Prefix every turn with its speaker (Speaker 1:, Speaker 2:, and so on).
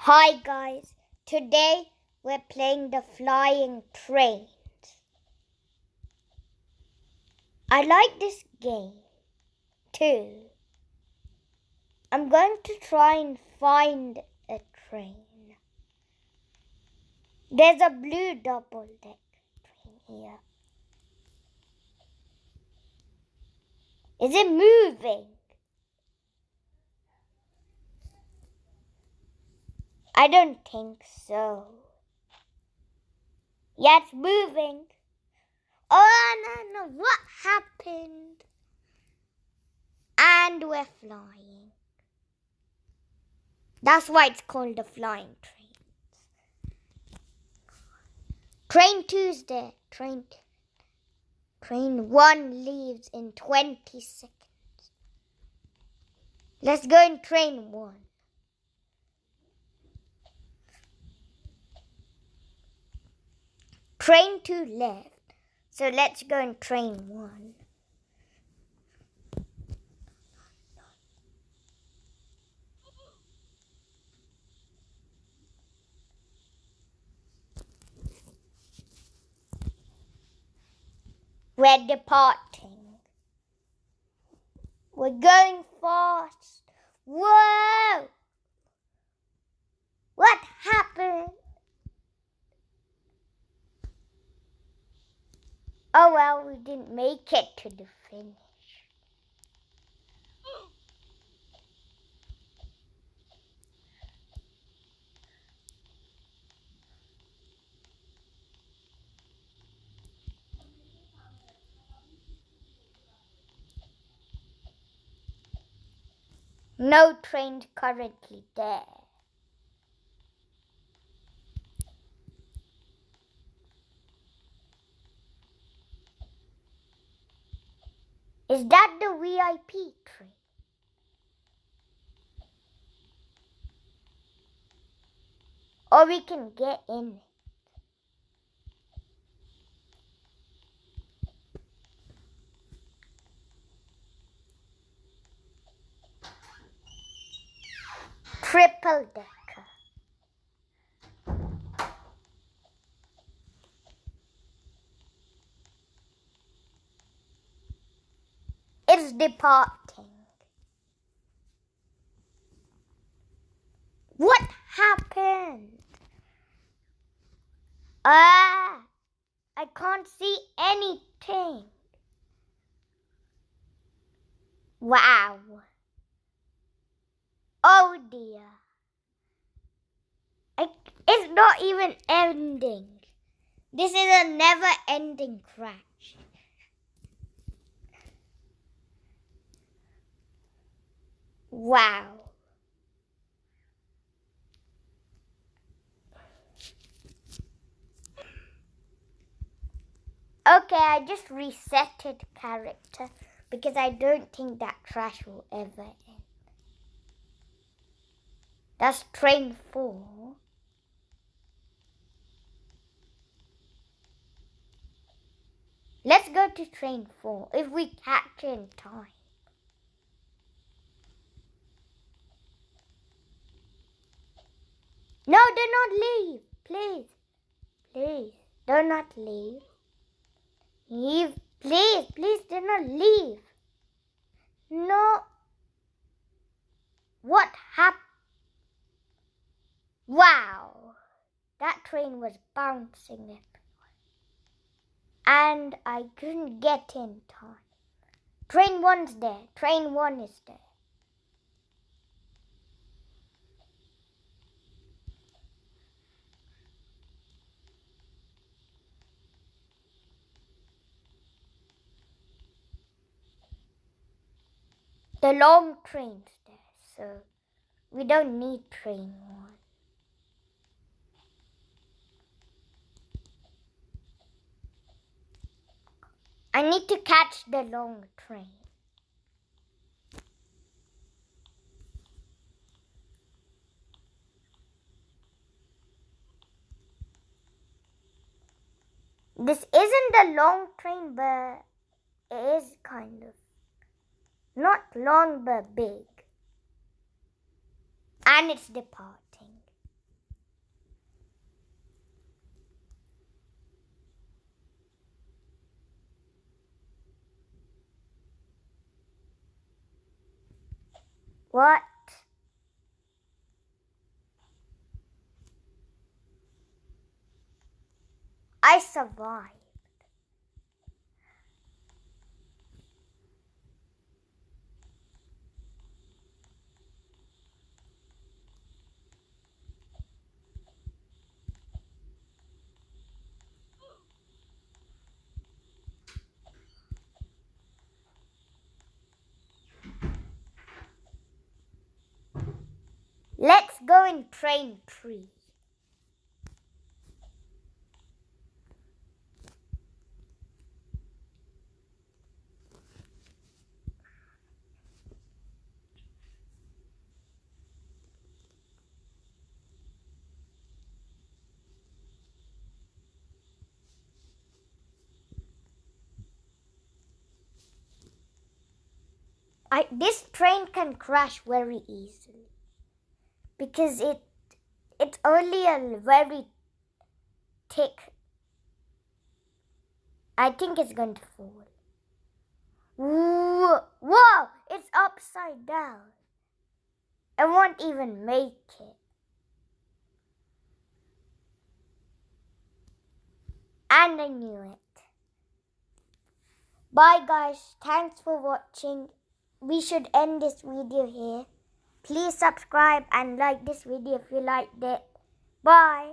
Speaker 1: Hi guys, today we're playing the flying trains. I like this game too. I'm going to try and find a train. There's a blue double-deck train here. Is it moving? I don't think so. Yeah, it's moving. Oh no, what happened? And we're flying. That's why it's called the flying train. Train Tuesday. Train 1 leaves in 20 seconds. Let's go in train 1. Train 2 left. So let's go in train 1. We're departing. We're going fast. Whoa! What happened? Oh well, we didn't make it to the finish. No trains currently there. Is that the VIP train? Or we can get in it. Triple decker. It's departing. What happened? I can't see anything. Wow. Oh dear. It's not even ending. This is a never-ending crash. Wow. Okay, I just resetted character because I don't think that crash will ever end. That's train 4. Let's go to train 4 if we catch it in time. No, do not leave. Please. Please, do not leave. Leave. Please do not leave. No. What happened? Wow. That train was bouncing everywhere. And I couldn't get in time. Train 1's there. Train 1 is there. The long train's there, so we don't need train 1. I need to catch the long train. This isn't a long train, but it is kind of. Not long, but big. And it's departing. What? I survived. Let's go in train 3. This train can crash very easily because it's only a very thick. I think it's going to fall. Whoa! It's upside down. I won't even make it. And I knew it. Bye guys. Thanks for watching. We should end this video here. Please subscribe and like this video if you liked it. Bye.